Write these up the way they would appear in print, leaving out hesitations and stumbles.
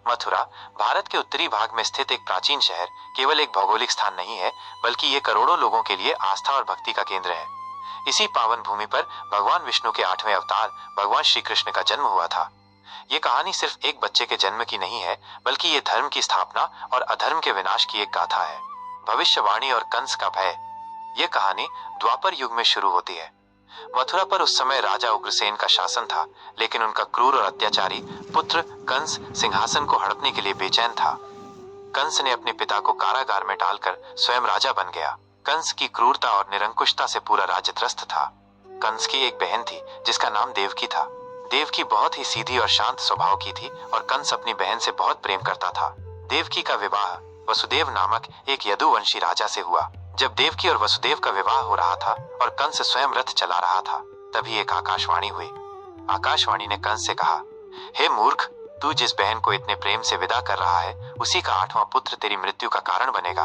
मथुरा भारत के उत्तरी भाग में स्थित एक प्राचीन शहर केवल एक भौगोलिक स्थान नहीं है, बल्कि ये करोड़ों लोगों के लिए आस्था और भक्ति का केंद्र है। इसी पावन भूमि पर भगवान विष्णु के 8वें अवतार भगवान श्री कृष्ण का जन्म हुआ था। ये कहानी सिर्फ एक बच्चे के जन्म की नहीं है, बल्कि ये धर्म की स्थापना और अधर्म के विनाश की एक गाथा है। भविष्यवाणी और कंस का भय। ये कहानी द्वापर युग में शुरू होती है। मथुरा पर उस समय राजा उग्रसेन का शासन था, लेकिन उनका क्रूर और अत्याचारी पुत्र कंस सिंहासन को हड़पने के लिए बेचैन था। कंस ने अपने पिता को कारागार में डालकर स्वयं राजा बन गया। कंस की क्रूरता और निरंकुशता से पूरा राज्य त्रस्त था। कंस की एक बहन थी जिसका नाम देवकी था। देवकी बहुत ही सीधी और शांत स्वभाव की थी और कंस अपनी बहन से बहुत प्रेम करता था। देवकी का विवाह वसुदेव नामक एक यदुवंशी राजा से हुआ। जब देवकी और वसुदेव का विवाह हो रहा था और कंस स्वयं रथ चला रहा था, तभी एक आकाशवाणी हुई। आकाशवाणी ने कंस से कहा, हे मूर्ख, तू जिस बहन को इतने प्रेम से विदा कर रहा है, उसी का 8वां पुत्र तेरी मृत्यु का कारण बनेगा।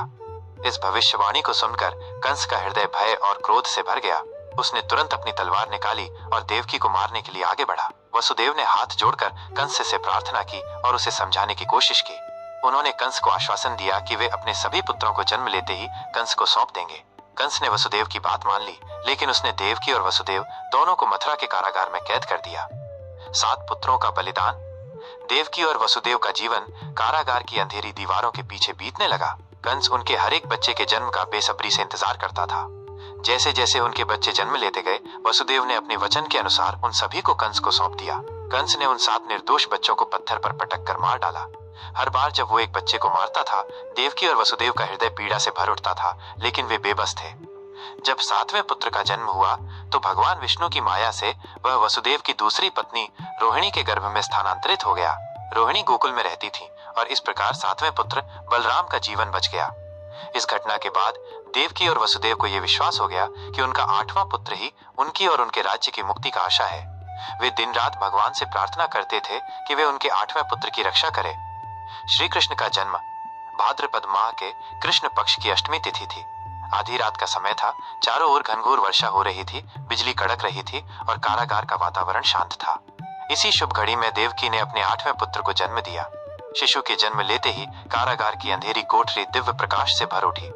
इस भविष्यवाणी को सुनकर कंस का हृदय भय और क्रोध से भर गया। उसने तुरंत अपनी तलवार निकाली और देवकी को मारने के लिए आगे बढ़ा। वसुदेव ने हाथ जोड़कर कंस से प्रार्थना की और उसे समझाने की कोशिश की। उन्होंने कंस को आश्वासन दिया कि वे अपने सभी पुत्रों को जन्म लेते ही कंस को सौंप देंगे। कंस ने वसुदेव की बात मान ली, लेकिन उसने देवकी और वसुदेव दोनों को मथुरा के कारागार में कैद कर दिया। 7 पुत्रों का बलिदान। देवकी और वसुदेव का जीवन कारागार की अंधेरी दीवारों के पीछे बीतने लगा। कंस उनके हर एक बच्चे के जन्म का बेसब्री से इंतजार करता था। जैसे जैसे उनके बच्चे जन्म लेते गए, वसुदेव ने अपने वचन के अनुसार उन सभी को कंस को सौंप दिया। कंस ने उन 7 निर्दोष बच्चों को पत्थर पर पटक कर मार डाला। हर बार जब वो एक बच्चे को मारता था, देवकी और वसुदेव का हृदय पीड़ा से भर उठता था, लेकिन वे बेबस थे। जब 7वें पुत्र का जन्म हुआ, तो भगवान विष्णु की माया से वह वसुदेव की दूसरी पत्नी रोहिणी के गर्भ में स्थानांतरित हो गया। रोहिणी गोकुल में रहती थी और इस प्रकार 7वें पुत्र बलराम का जीवन बच गया। इस घटना के बाद देवकी और वसुदेव को यह विश्वास हो गया कि उनका 8वां पुत्र ही उनकी और उनके राज्य की मुक्ति का आशा है। वे दिन रात भगवान से प्रार्थना करते थे कि वे उनके 8वें पुत्र की रक्षा करें। श्री कृष्ण का जन्म भाद्रपद माह के कृष्ण पक्ष की अष्टमी तिथि थी। आधी रात का समय था। चारों ओर घनघोर वर्षा हो रही थी, बिजली कड़क रही थी और कारागार का वातावरण शांत था। इसी शुभ घड़ी में देवकी ने अपने 8वें पुत्र को जन्म दिया। शिशु के जन्म लेते ही कारागार की अंधेरी कोठरी दिव्य प्रकाश से भर उठी।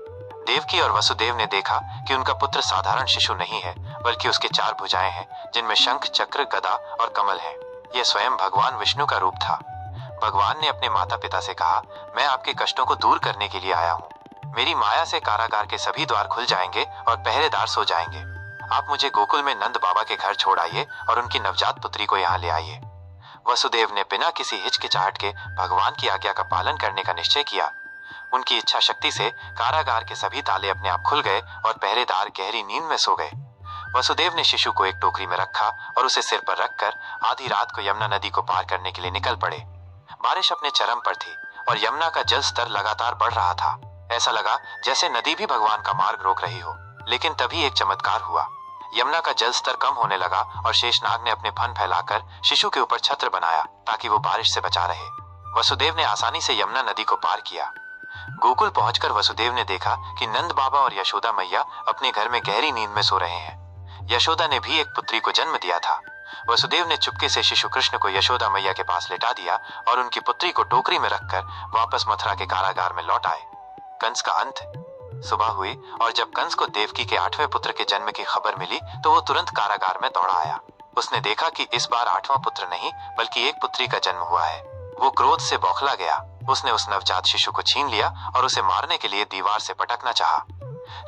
देवकी और वसुदेव ने देखा कि उनका पुत्र साधारण शिशु नहीं है, बल्कि उसके 4 भुजाएं हैं, जिनमें शंख, चक्र, गदा और कमल है। यह स्वयं भगवान विष्णु का रूप था। भगवान ने अपने माता पिता से कहा, मैं आपके कष्टों को दूर करने के लिए आया हूँ। मेरी माया से कारागार के सभी द्वार खुल जाएंगे और पहरेदार सो जाएंगे। आप मुझे गोकुल में नंद बाबा के घर छोड़ आइए और उनकी नवजात पुत्री को यहाँ ले आइए। वसुदेव ने बिना किसी हिचकिचाहट के भगवान की आज्ञा का पालन करने का निश्चय किया। उनकी इच्छा शक्ति से कारागार के सभी ताले अपने आप खुल गए और पहरेदार गहरी नींद में सो गए। वसुदेव ने शिशु को एक टोकरी में रखा और उसे सिर पर रखकर आधी रात को यमुना नदी को पार करने के लिए निकल पड़े। बारिश अपने चरम पर थी और यमुना का जल स्तर लगातार बढ़ रहा था। ऐसा लगा जैसे नदी भी भगवान का मार्ग रोक रही हो। लेकिन तभी एक चमत्कार हुआ। यमुना का जल स्तर कम होने लगा और शेषनाग ने अपने फन फैलाकर शिशु के ऊपर छत्र बनाया ताकि वो बारिश से बचा रहे। वसुदेव ने आसानी से यमुना नदी को पार किया। गोकुल पहुंचकर वसुदेव ने देखा कि नंद बाबा और यशोदा मैया अपने घर में गहरी नींद में सो रहे हैं। यशोदा ने भी एक पुत्री को जन्म दिया था। वसुदेव ने चुपके से शिशु कृष्ण को यशोदा मैया के पास लेटा दिया और उनकी पुत्री को टोकरी में रखकर वापस मथुरा के कारागार में लौट आए। कंस का अंत। सुबह हुई और जब कंस को देवकी के 8वें पुत्र के जन्म की खबर मिली, तो वो तुरंत कारागार में दौड़ा आया। उसने देखा कि इस बार 8वां पुत्र नहीं, बल्कि एक पुत्री का जन्म हुआ है। वो क्रोध से बौखला गया। उसने उस नवजात शिशु को छीन लिया और उसे मारने के लिए दीवार से पटकना चाहा।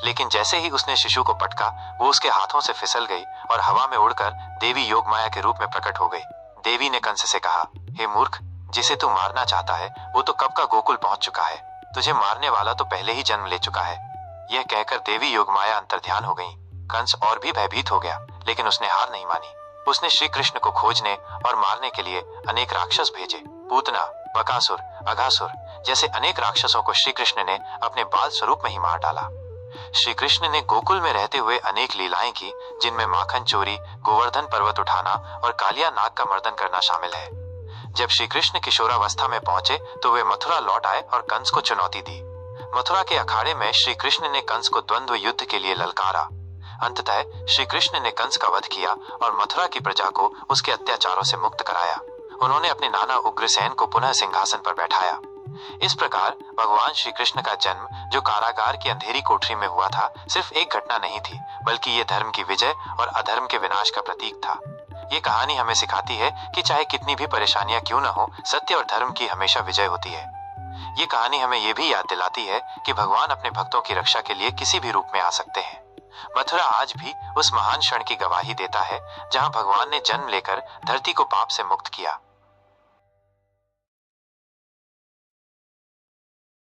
लेकिन जैसे ही उसने शिशु को पटका, वो उसके हाथों से फिसल गई और हवा में उड़कर देवी योगमाया के रूप में प्रकट हो गई। देवी ने कंस से कहा, हे मूर्ख, जिसे तू मारना चाहता है वो तो कब का गोकुल पहुंच चुका है। तुझे मारने वाला तो पहले ही जन्म ले चुका है। यह कहकर देवी योगमाया अंतर्ध्यान हो गई। कंस और भी भयभीत हो गया, लेकिन उसने हार नहीं मानी। उसने श्री कृष्ण को खोजने और मारने के लिए अनेक राक्षस भेजे। पूतना, बकासुर, अघासुर जैसे अनेक राक्षसों को श्री कृष्ण ने अपने बाल स्वरूप में ही मार डाला। श्री कृष्ण ने गोकुल में रहते हुए अनेक लीलाएं की, जिनमें माखन चोरी, गोवर्धन पर्वत उठाना और कालिया नाग का मर्दन करना शामिल है। जब श्री कृष्ण किशोरावस्था में पहुंचे तो वे मथुरा लौट आए और कंस को चुनौती दी। मथुरा के अखाड़े में श्री कृष्ण ने कंस को द्वंद्व युद्ध के लिए ललकारा। अंततः श्री कृष्ण ने कंस का वध किया और मथुरा की प्रजा को उसके अत्याचारों से मुक्त कराया। उन्होंने अपने नाना उग्रसेन को पुनः सिंहासन पर बैठाया। इस प्रकार भगवान श्री कृष्ण का जन्म, जो कारागार की अंधेरी कोठरी में हुआ था, सिर्फ एक घटना नहीं थी, बल्कि ये धर्म की विजय और अधर्म के विनाश का प्रतीक था। ये कहानी हमें सिखाती है कि चाहे कितनी भी परेशानियां क्यों न हो, सत्य और धर्म की हमेशा विजय होती है। ये कहानी हमें ये भी याद दिलाती है कि भगवान अपने भक्तों की रक्षा के लिए किसी भी रूप में आ सकते हैं। मथुरा आज भी उस महान क्षण की गवाही देता है जहां भगवान ने जन्म लेकर धरती को पाप से मुक्त किया।